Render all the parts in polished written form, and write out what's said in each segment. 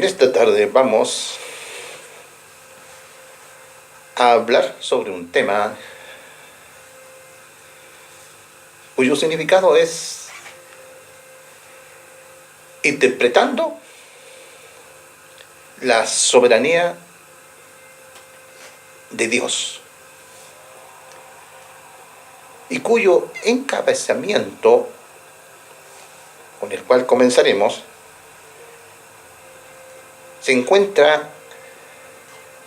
En esta tarde vamos a hablar sobre un tema cuyo significado es interpretando la soberanía de Dios, y cuyo encabezamiento, con el cual comenzaremos, se encuentra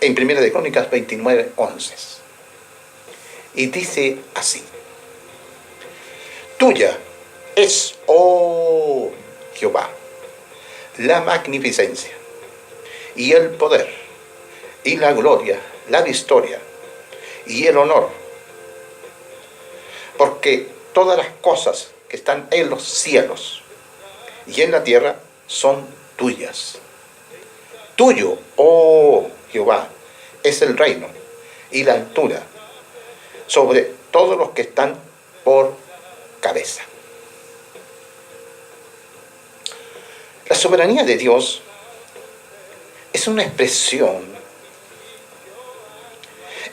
en Primera de Crónicas 29:11, y dice así: Tuya es, oh Jehová, la magnificencia, y el poder, y la gloria, la victoria, y el honor, porque todas las cosas que están en los cielos y en la tierra son tuyas. Tuyo, oh Jehová, es el reino y la altura sobre todos los que están por cabeza. La soberanía de Dios es una expresión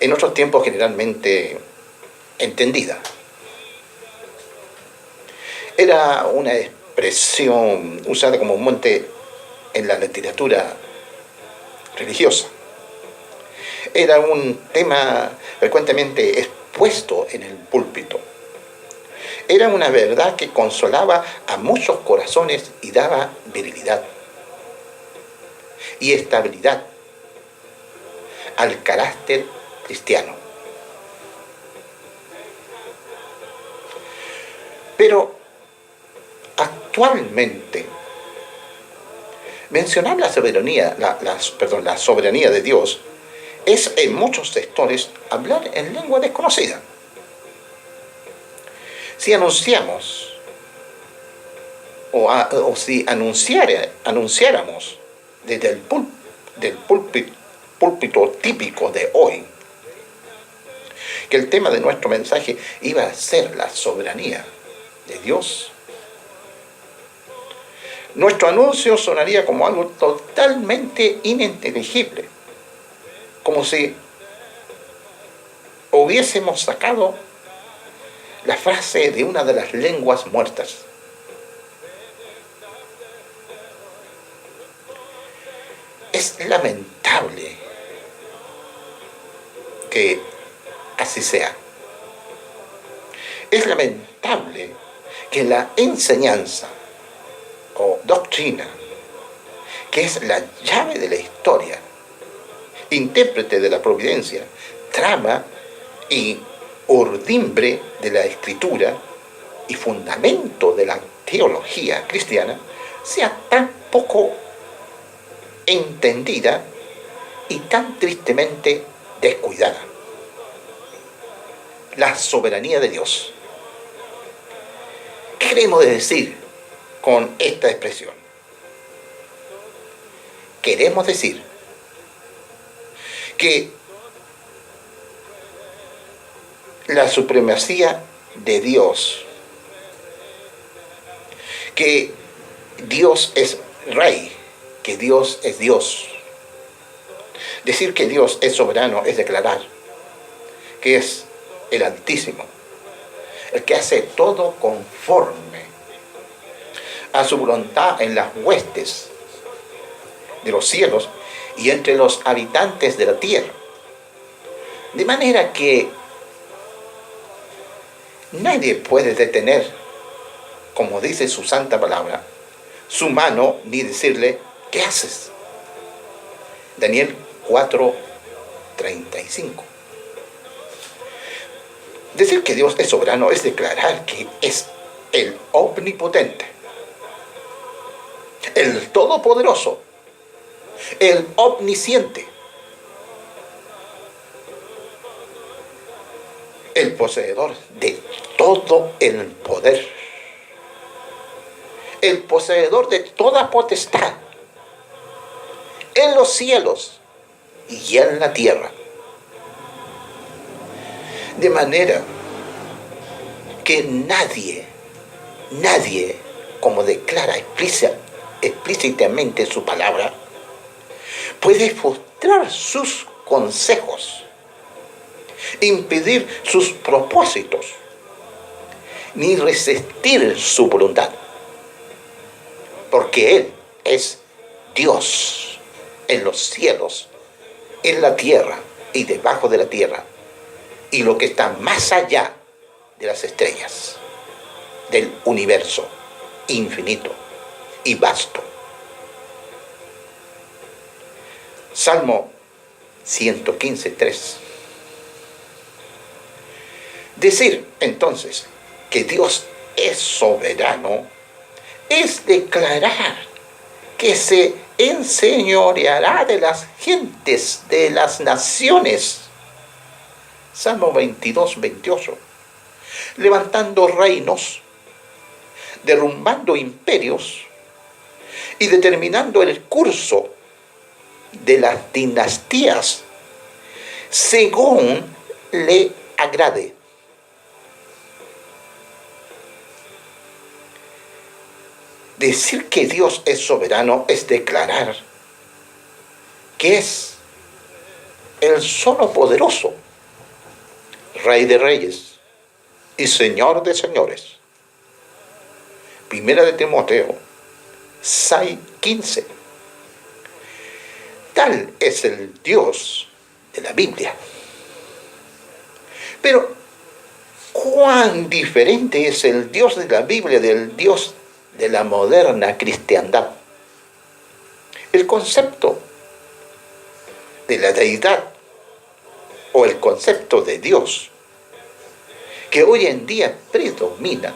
en otros tiempos generalmente entendida. Era una expresión usada como monte en la literatura religiosa. Era un tema frecuentemente expuesto en el púlpito. Era una verdad que consolaba a muchos corazones y daba virilidad y estabilidad al carácter cristiano. Pero actualmente, mencionar la soberanía, la soberanía de Dios es en muchos sectores hablar en lengua desconocida. Si anunciamos o si anunciáramos desde el púlpito típico de hoy que el tema de nuestro mensaje iba a ser la soberanía de Dios, nuestro anuncio sonaría como algo totalmente ininteligible, como si hubiésemos sacado la frase de una de las lenguas muertas. Es lamentable que así sea. Es lamentable que la enseñanza o doctrina, que es la llave de la historia, intérprete de la providencia, trama y urdimbre de la escritura y fundamento de la teología cristiana, sea tan poco entendida y tan tristemente descuidada. La soberanía de Dios. ¿Qué queremos decir con esta expresión? Queremos decir que la supremacía de Dios, que Dios es Rey, que Dios es Dios. Decir que Dios es soberano es declarar que es el Altísimo, el que hace todo conforme a su voluntad en las huestes de los cielos y entre los habitantes de la tierra. De manera que nadie puede detener, como dice su santa palabra, su mano, ni decirle: ¿qué haces? Daniel 4:35. Decir que Dios es soberano es declarar que es el omnipotente, el todopoderoso, el omnisciente, el poseedor de todo el poder, el poseedor de toda potestad en los cielos y en la tierra. De manera que nadie, como declara explícitamente su palabra, puede frustrar sus consejos, impedir sus propósitos, ni resistir su voluntad, porque Él es Dios en los cielos, en la tierra y debajo de la tierra, y lo que está más allá de las estrellas, del universo infinito y vasto. Salmo 115:3. Decir entonces que Dios es soberano es declarar que se enseñoreará de las gentes, de las naciones. Salmo 22:28. Levantando reinos, derrumbando imperios y determinando el curso de las dinastías según le agrade. Decir que Dios es soberano es declarar que es el solo poderoso, Rey de reyes y Señor de señores. Primera de Timoteo 6:15. Tal es el Dios de la Biblia. Pero, ¿cuán diferente es el Dios de la Biblia del Dios de la moderna cristiandad? El concepto de la deidad o el concepto de Dios que hoy en día predomina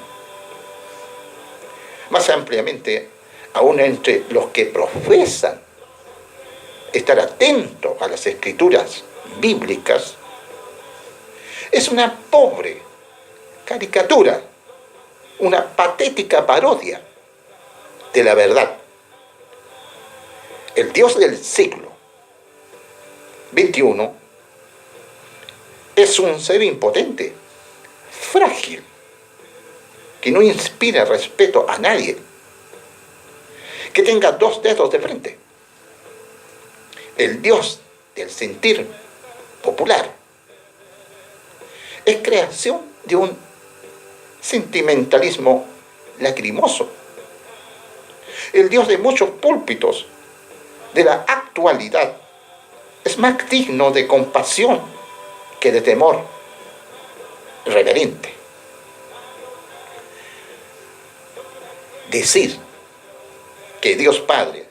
más ampliamente aún entre los que profesan estar atentos a las escrituras bíblicas, es una pobre caricatura, una patética parodia de la verdad. El Dios del siglo XXI es un ser impotente, frágil, que no inspira respeto a nadie, que tenga dos dedos de frente. El Dios del sentir popular es creación de un sentimentalismo lacrimoso. El Dios de muchos púlpitos de la actualidad es más digno de compasión que de temor reverente. Decir que Dios Padre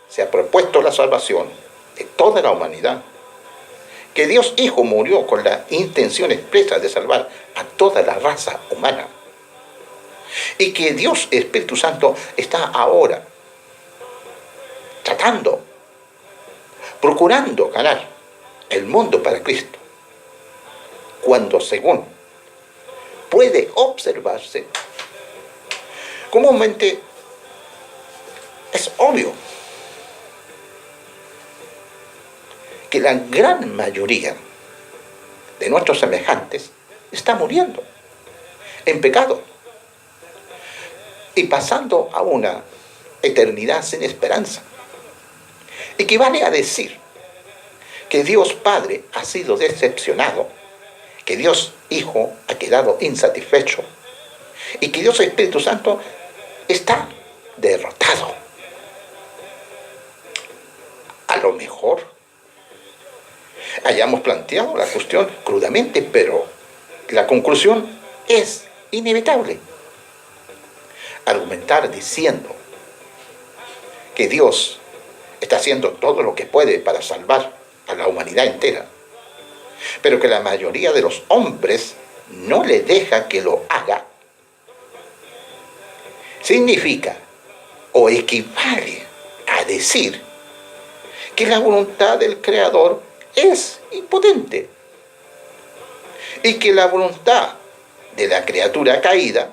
se ha propuesto la salvación de toda la humanidad, que Dios Hijo murió con la intención expresa de salvar a toda la raza humana, y que Dios Espíritu Santo está ahora tratando, procurando ganar el mundo para Cristo, cuando según puede observarse, comúnmente es obvio que la gran mayoría de nuestros semejantes está muriendo en pecado y pasando a una eternidad sin esperanza. Equivale a decir que Dios Padre ha sido decepcionado, que Dios Hijo ha quedado insatisfecho y que Dios Espíritu Santo está derrotado. A lo mejor hayamos planteado la cuestión crudamente, pero la conclusión es inevitable. Argumentar diciendo que Dios está haciendo todo lo que puede para salvar a la humanidad entera, pero que la mayoría de los hombres no le deja que lo haga, significa o equivale a decir que la voluntad del Creador es impotente y que la voluntad de la criatura caída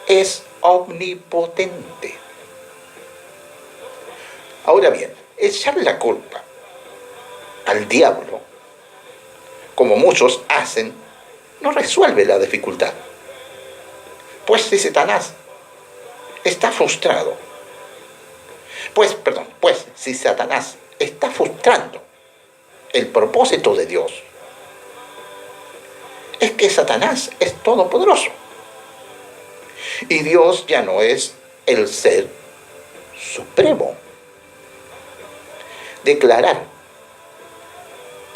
es omnipotente. Ahora bien, echar la culpa al diablo, como muchos hacen, no resuelve la dificultad. Pues si Satanás está frustrado, pues si Satanás está frustrando el propósito de Dios es que Satanás es todopoderoso y Dios ya no es el ser supremo. Declarar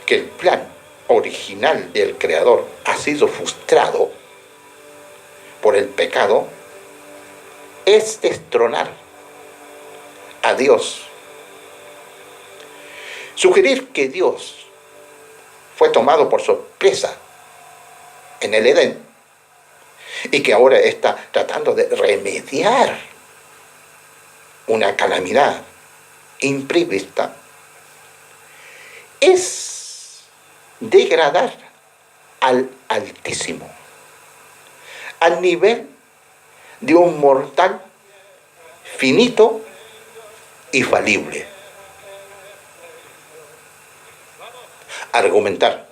que el plan original del Creador ha sido frustrado por el pecado es destronar a Dios. Sugerir que Dios fue tomado por sorpresa en el Edén y que ahora está tratando de remediar una calamidad imprevista es degradar al Altísimo al nivel de un mortal finito y falible. Argumentar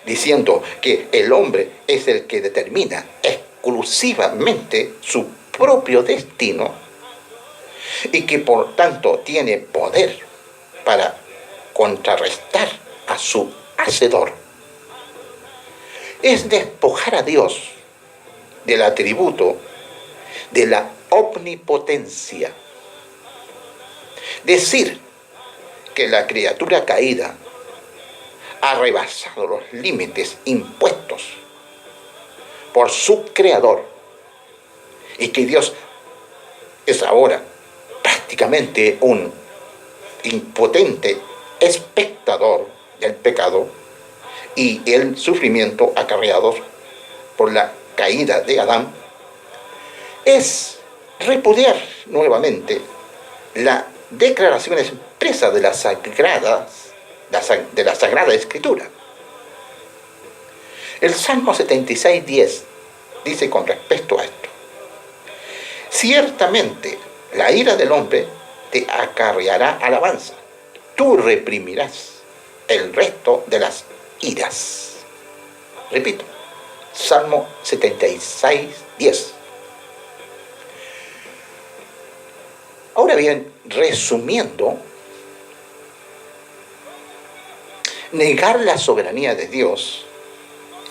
diciendo que el hombre es el que determina exclusivamente su propio destino y que por tanto tiene poder para contrarrestar a su hacedor, es despojar a Dios del atributo de la omnipotencia. Decir que la criatura caída ha rebasado los límites impuestos por su creador y que Dios es ahora prácticamente un impotente espectador del pecado y el sufrimiento acarreados por la caída de Adán, es repudiar nuevamente la declaración expresa de la Sagrada Escritura. El Salmo 76:10 dice con respecto a esto: ciertamente la ira del hombre te acarreará alabanza, tú reprimirás el resto de las iras. Repito, Salmo 76:10. Ahora bien, resumiendo, negar la soberanía de Dios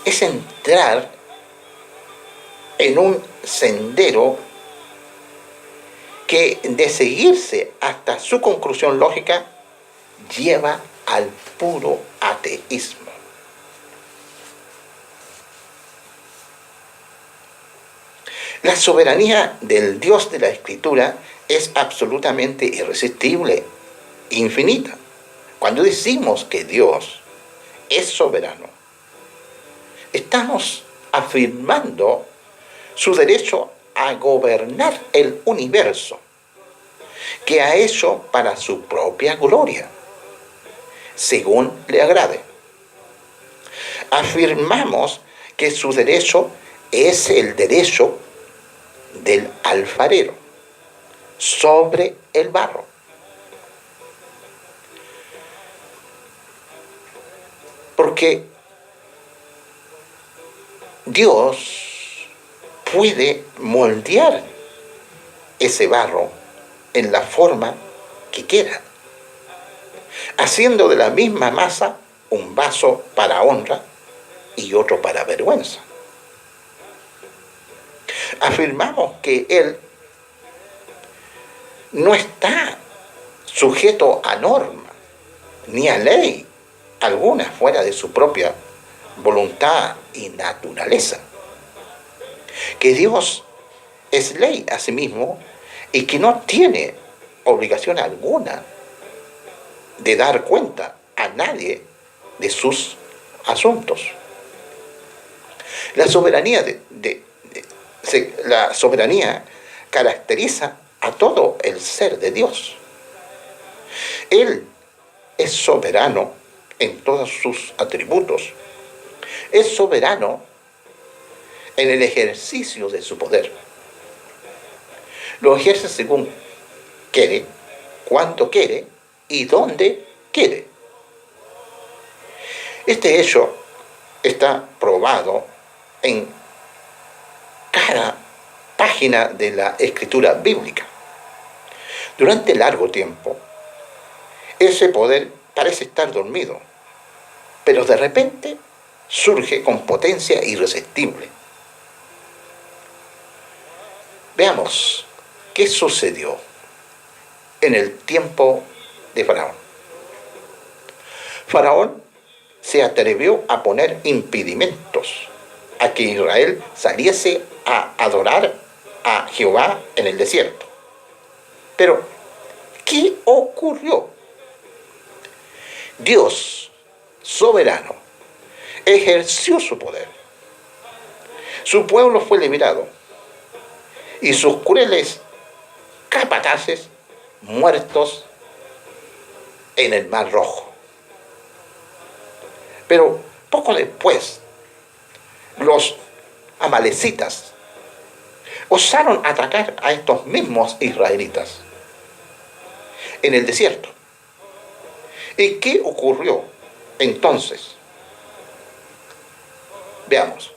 es entrar en un sendero que, de seguirse hasta su conclusión lógica, lleva al puro ateísmo. La soberanía del Dios de la Escritura es absolutamente irresistible, infinita. Cuando decimos que Dios es soberano, estamos afirmando su derecho a gobernar el universo, que ha hecho para su propia gloria, según le agrade. Afirmamos que su derecho es el derecho del alfarero sobre el barro. Porque Dios puede moldear ese barro en la forma que quiera, haciendo de la misma masa un vaso para honra y otro para vergüenza. Afirmamos que Él no está sujeto a norma ni a ley alguna fuera de su propia voluntad y naturaleza. Que Dios es ley a sí mismo y que no tiene obligación alguna de dar cuenta a nadie de sus asuntos. La soberanía la soberanía caracteriza a todo el ser de Dios. Él es soberano en todos sus atributos. Es soberano en el ejercicio de su poder. Lo ejerce según quiere, cuando quiere y donde quiere. Este hecho está probado en cada página de la escritura bíblica. Durante largo tiempo, Ese poder parece estar dormido, pero de repente surge con potencia irresistible. Veamos qué sucedió en el tiempo de Faraón. Faraón se atrevió a poner impedimentos a que Israel saliese a adorar a Jehová en el desierto. Pero, ¿qué ocurrió? Dios, soberano, ejerció su poder. Su pueblo fue liberado y sus crueles capataces muertos en el Mar Rojo. Pero poco después, los amalecitas osaron atacar a estos mismos israelitas en el desierto. ¿Y qué ocurrió entonces? Veamos.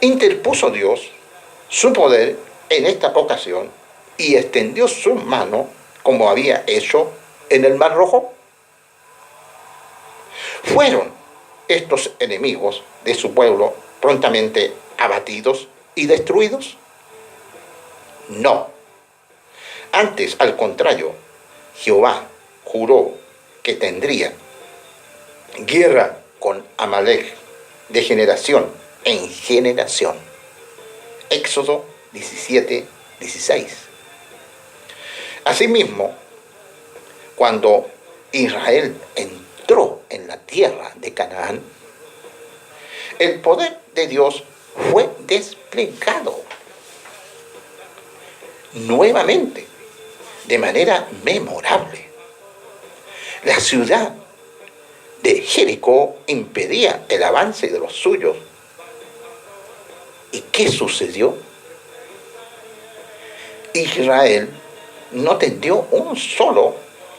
Interpuso Dios su poder en esta ocasión y extendió su mano como había hecho en el Mar Rojo. ¿Fueron estos enemigos de su pueblo prontamente abatidos y destruidos? No. Antes, al contrario, Jehová juró que tendría guerra con Amalec de generación en generación. Éxodo 17:16. Asimismo, cuando Israel entró en la tierra de Canaán, el poder de Dios fue desplegado nuevamente, de manera memorable. La ciudad de Jericó impedía el avance de los suyos. ¿Y qué sucedió? Israel no tendió un solo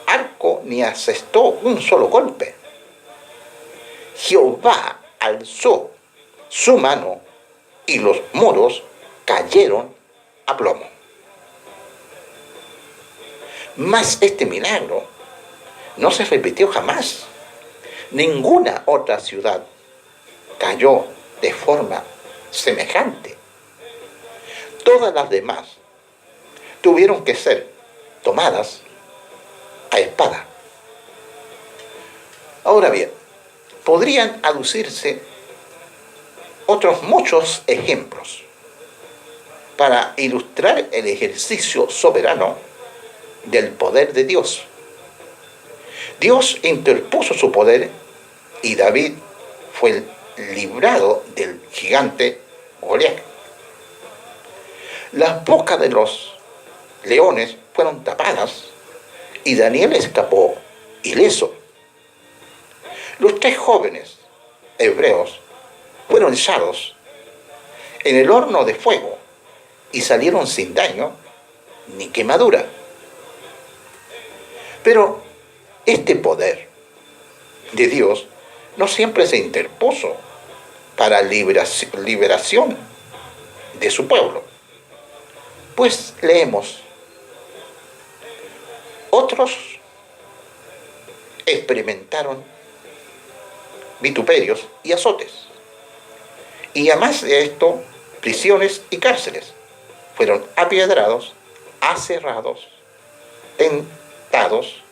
arco ni asestó un solo golpe. Jehová alzó su mano y los muros cayeron a plomo. Mas este milagro no se repitió jamás. Ninguna otra ciudad cayó de forma semejante. Todas las demás tuvieron que ser tomadas a espada. Ahora bien, podrían aducirse otros muchos ejemplos para ilustrar el ejercicio soberano del poder de Dios. Dios interpuso su poder y David fue librado del gigante Goliat. Las bocas de los leones fueron tapadas y Daniel escapó ileso. Los 3 jóvenes hebreos fueron echados en el horno de fuego y salieron sin daño ni quemadura. Pero este poder de Dios no siempre se interpuso para liberación de su pueblo. Pues leemos, otros experimentaron vituperios y azotes, y además de esto, prisiones y cárceles. Fueron apiedrados, aserrados, tentados,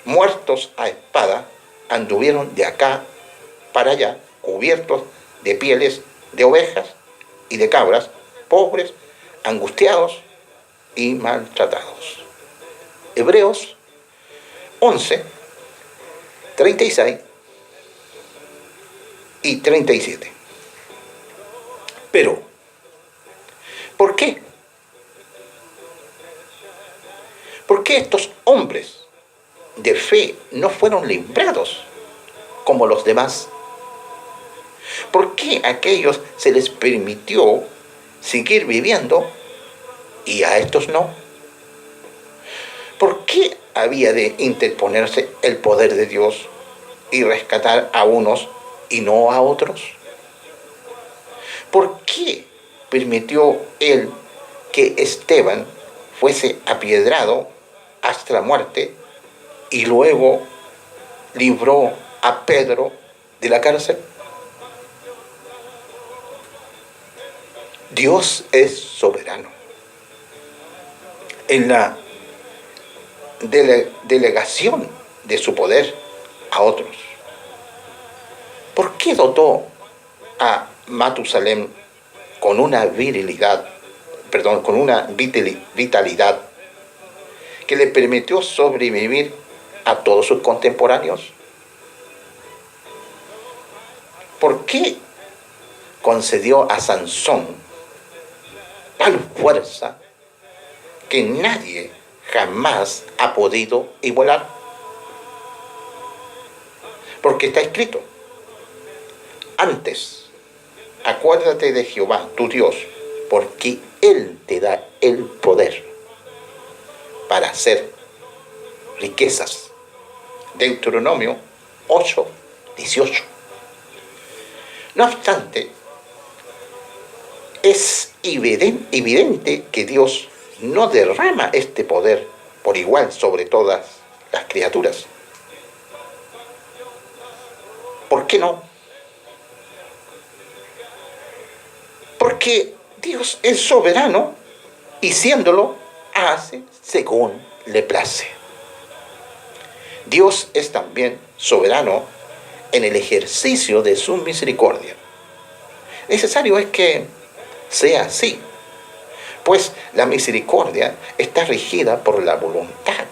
muertos a espada, anduvieron de acá para allá, cubiertos de pieles de ovejas y de cabras, pobres, angustiados y maltratados. Hebreos 11, 36 y 37. Pero, ¿por qué? ¿Por qué estos hombres de fe no fueron librados como los demás? ¿Por qué a aquellos se les permitió seguir viviendo y a estos no? ¿Por qué había de interponerse el poder de Dios y rescatar a unos y no a otros? ¿Por qué permitió él que Esteban fuese apiedrado hasta la muerte y luego libró a Pedro de la cárcel? Dios es soberano. En la delegación de su poder a otros. ¿Por qué dotó a Matusalén con una con una vitalidad que le permitió sobrevivir a todos sus contemporáneos? ¿Por qué concedió a Sansón tal fuerza que nadie jamás ha podido igualar? Porque está escrito: antes, acuérdate de Jehová, tu Dios, porque Él te da el poder para hacer riquezas. Deuteronomio 8:18. No obstante, es evidente que Dios no derrama este poder por igual sobre todas las criaturas. ¿Por qué no? Porque Dios es soberano y siéndolo, hace según le place. Dios es también soberano en el ejercicio de su misericordia. Necesario es que sea así, pues la misericordia está regida por la voluntad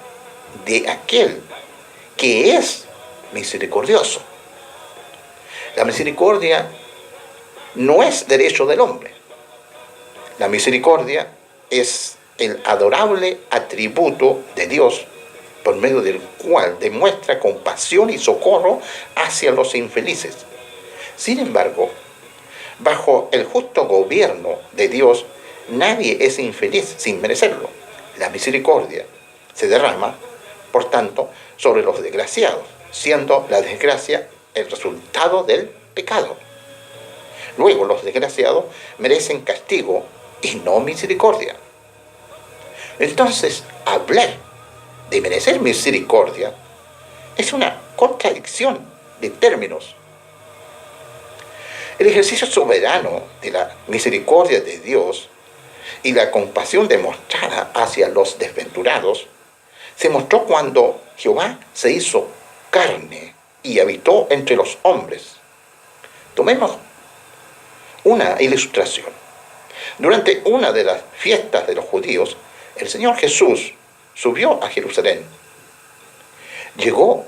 de aquel que es misericordioso. La misericordia no es derecho del hombre. La misericordia es el adorable atributo de Dios por medio del cual demuestra compasión y socorro hacia los infelices. Sin embargo, bajo el justo gobierno de Dios, nadie es infeliz sin merecerlo. La misericordia se derrama, por tanto, sobre los desgraciados, siendo la desgracia el resultado del pecado. Luego, los desgraciados merecen castigo y no misericordia. Entonces, hablar de merecer misericordia es una contradicción de términos. El ejercicio soberano de la misericordia de Dios y la compasión demostrada hacia los desventurados se mostró cuando Jehová se hizo carne y habitó entre los hombres. Tomemos una ilustración. Durante una de las fiestas de los judíos, el Señor Jesús subió a Jerusalén. Llegó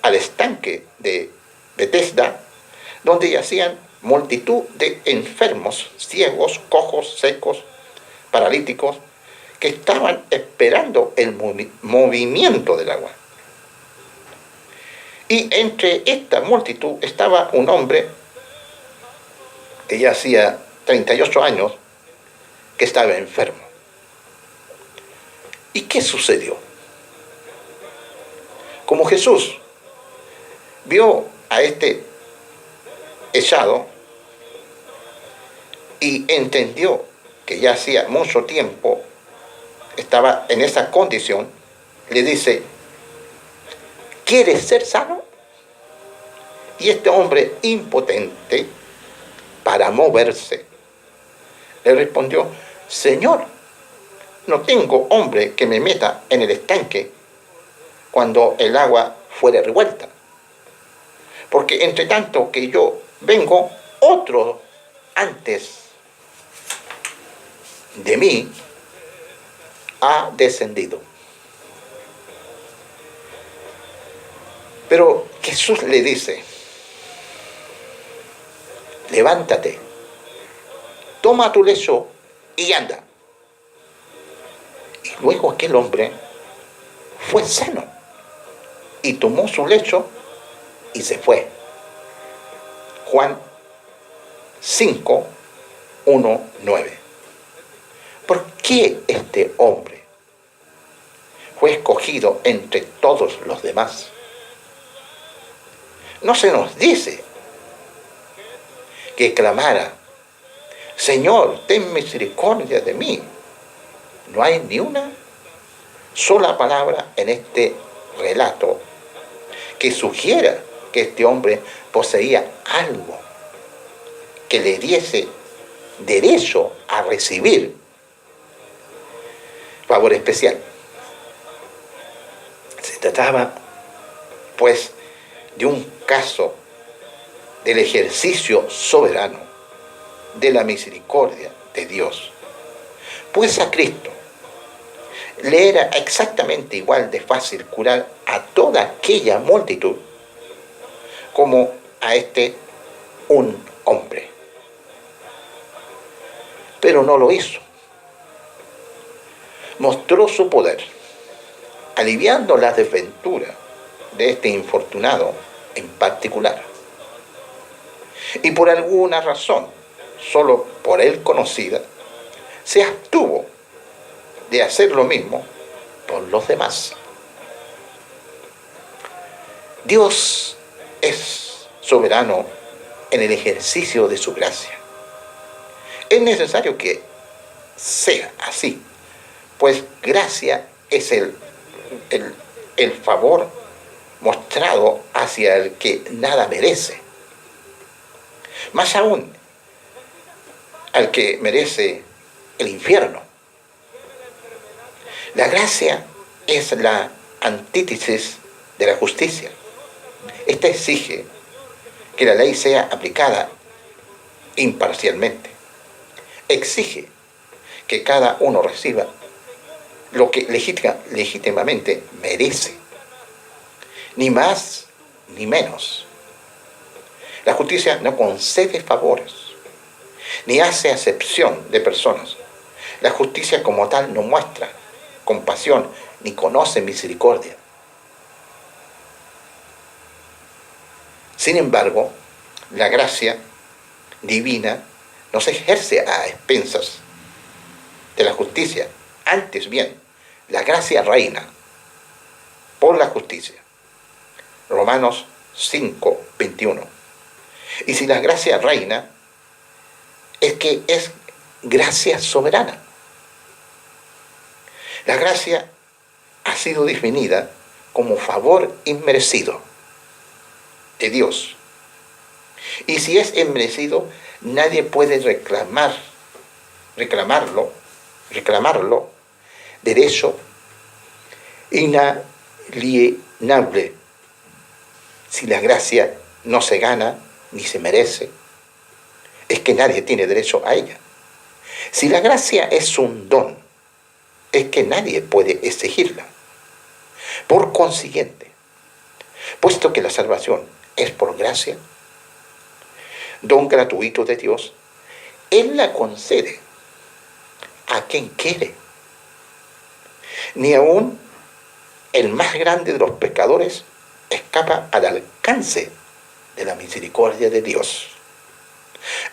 al estanque de Betesda, donde yacían multitud de enfermos, ciegos, cojos, secos, paralíticos, que estaban esperando el movimiento del agua. Y entre esta multitud estaba un hombre que ya hacía 38 años, que estaba enfermo. ¿Y qué sucedió? Como Jesús vio a este echado y entendió que ya hacía mucho tiempo estaba en esa condición, le dice: ¿quieres ser sano? Y este hombre impotente para moverse le respondió: Señor, no tengo hombre que me meta en el estanque cuando el agua fuere revuelta, porque entre tanto que yo vengo, otro antes de mí ha descendido. Pero Jesús le dice: levántate, toma tu lecho y anda. Y luego aquel hombre fue sano y tomó su lecho y se fue. Juan 5, 1, 9. ¿Por qué este hombre fue escogido entre todos los demás? No se nos dice que clamara: Señor, ten misericordia de mí. No hay ni una sola palabra en este relato que sugiera que este hombre poseía algo que le diese derecho a recibir favor especial. Se trataba, pues, de un caso del ejercicio soberano de la misericordia de Dios. Pues a Cristo le era exactamente igual de fácil curar a toda aquella multitud como a un hombre. Pero no lo hizo. Mostró su poder, aliviando la desventura de este infortunado en particular. Y por alguna razón, solo por él conocida, se abstuvo de hacer lo mismo por los demás. Dios es soberano en el ejercicio de su gracia. Es necesario que sea así, pues gracia es el favor mostrado hacia el que nada merece. Más aún, al que merece el infierno. La gracia es la antítesis de la justicia. Esta exige que la ley sea aplicada imparcialmente. Exige que cada uno reciba lo que legítimamente merece, ni más ni menos. La justicia no concede favores, ni hace acepción de personas. La justicia como tal no muestra compasión, ni conoce misericordia. Sin embargo, la gracia divina no se ejerce a expensas de la justicia. Antes bien, la gracia reina por la justicia. Romanos 5:21. Y si la gracia reina, es que es gracia soberana. La gracia ha sido definida como favor inmerecido de Dios. Y si es inmerecido, nadie puede reclamarlo, derecho inalienable. Si la gracia no se gana ni se merece, es que nadie tiene derecho a ella. Si la gracia es un don, es que nadie puede exigirla. Por consiguiente, puesto que la salvación es por gracia, don gratuito de Dios, Él la concede a quien quiere. Ni aun el más grande de los pecadores escapa al alcance de la misericordia de Dios.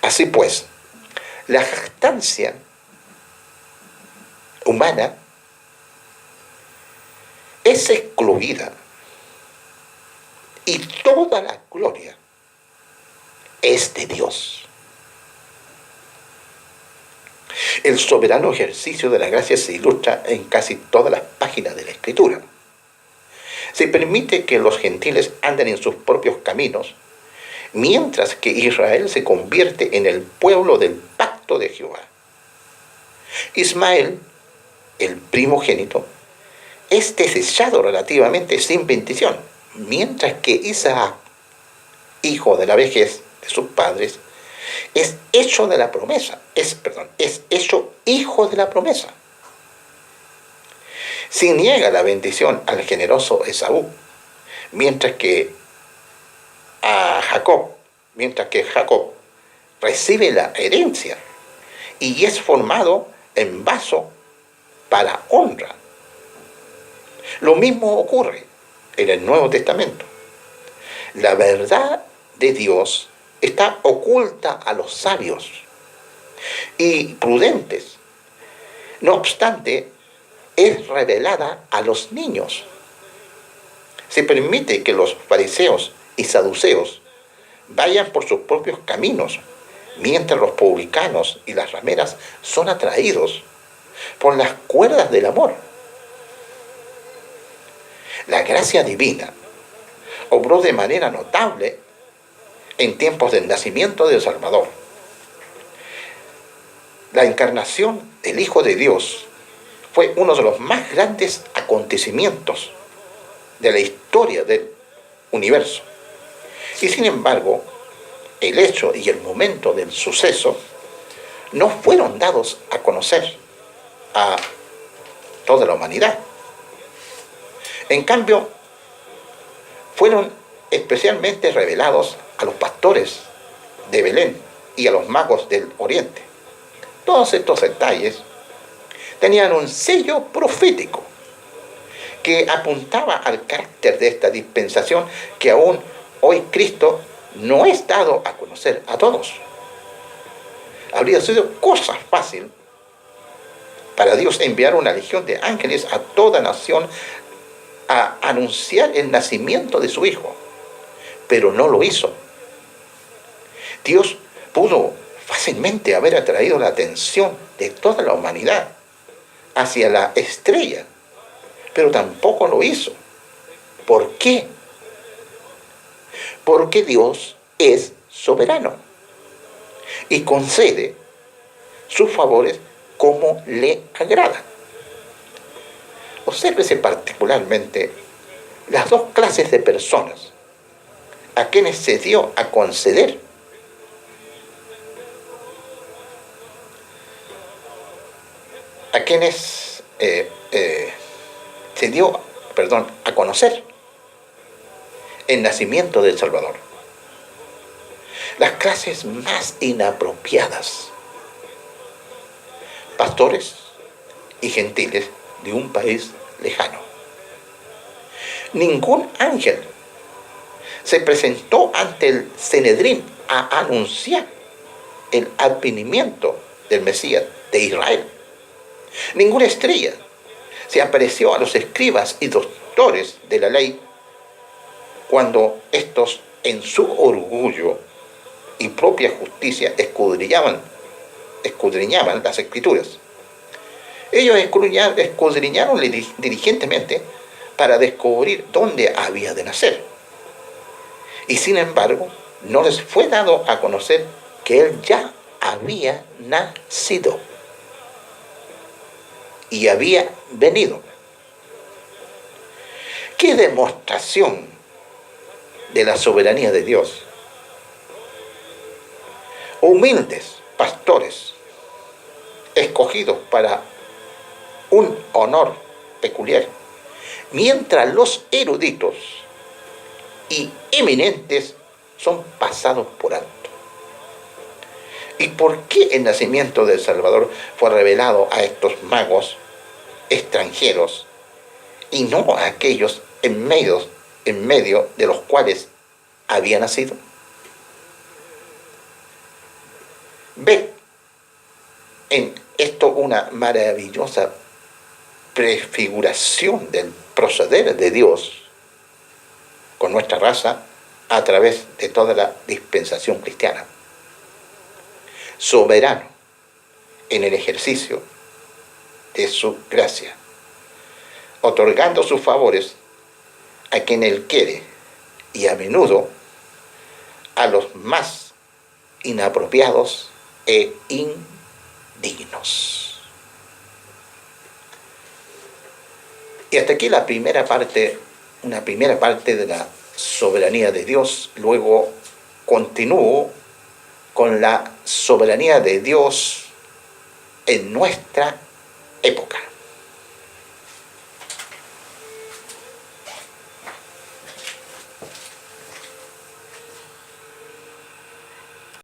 Así pues, la jactancia humana es excluida y toda la gloria es de Dios. El soberano ejercicio de la gracia se ilustra en casi todas las páginas de la Escritura. Se permite que los gentiles anden en sus propios caminos, mientras que Israel se convierte en el pueblo del pacto de Jehová. Ismael, el primogénito, es desechado relativamente sin bendición, mientras que Isaac, hijo de la vejez de sus padres, es hecho de la promesa, es hecho hijo de la promesa. Se niega la bendición al generoso Esaú, mientras que Jacob recibe la herencia y es formado en vaso para honra. Lo mismo ocurre en el Nuevo Testamento. La verdad de Dios está oculta a los sabios y prudentes. No obstante, es revelada a los niños. Se permite que los fariseos y saduceos vayan por sus propios caminos, mientras los publicanos y las rameras son atraídos por las cuerdas del amor. La gracia divina obró de manera notable en tiempos del nacimiento del Salvador. La encarnación del Hijo de Dios fue uno de los más grandes acontecimientos de la historia del universo. Y sin embargo, el hecho y el momento del suceso no fueron dados a conocer a toda la humanidad. En cambio, fueron especialmente revelados a los pastores de Belén y a los magos del Oriente. Todos estos detalles tenían un sello profético que apuntaba al carácter de esta dispensación que aún hoy Cristo no es dado a conocer a todos. Habría sido cosa fácil para Dios enviar una legión de ángeles a toda nación a anunciar el nacimiento de su Hijo, pero no lo hizo. Dios pudo fácilmente haber atraído la atención de toda la humanidad hacia la estrella, pero tampoco lo hizo. ¿Por qué? Porque Dios es soberano y concede sus favores como le agrada. Obsérvese particularmente las dos clases de personas a quienes se dio a conceder. A quienes se dio, a conocer el nacimiento del Salvador. Las clases más inapropiadas, pastores y gentiles de un país lejano. Ningún ángel se presentó ante el Sanedrín a anunciar el advenimiento del Mesías de Israel. Ninguna estrella se apareció a los escribas y doctores de la ley cuando estos, en su orgullo y propia justicia, escudriñaban las escrituras. Ellos escudriñaron diligentemente para descubrir dónde había de nacer. Y sin embargo, no les fue dado a conocer que él ya había nacido y había venido. ¿Qué demostración de la soberanía de Dios? Humildes pastores, escogidos para un honor peculiar, mientras los eruditos y eminentes son pasados por alto. ¿Y por qué el nacimiento del Salvador fue revelado a estos magos extranjeros y no a aquellos en medio de los cuales había nacido? Ve en esto una maravillosa prefiguración del proceder de Dios con nuestra raza a través de toda la dispensación cristiana. Soberano en el ejercicio de su gracia, otorgando sus favores a quien él quiere y a menudo a los más inapropiados e indignos. Y hasta aquí una primera parte de la soberanía de Dios. Luego continúo con la soberanía de Dios en nuestra época.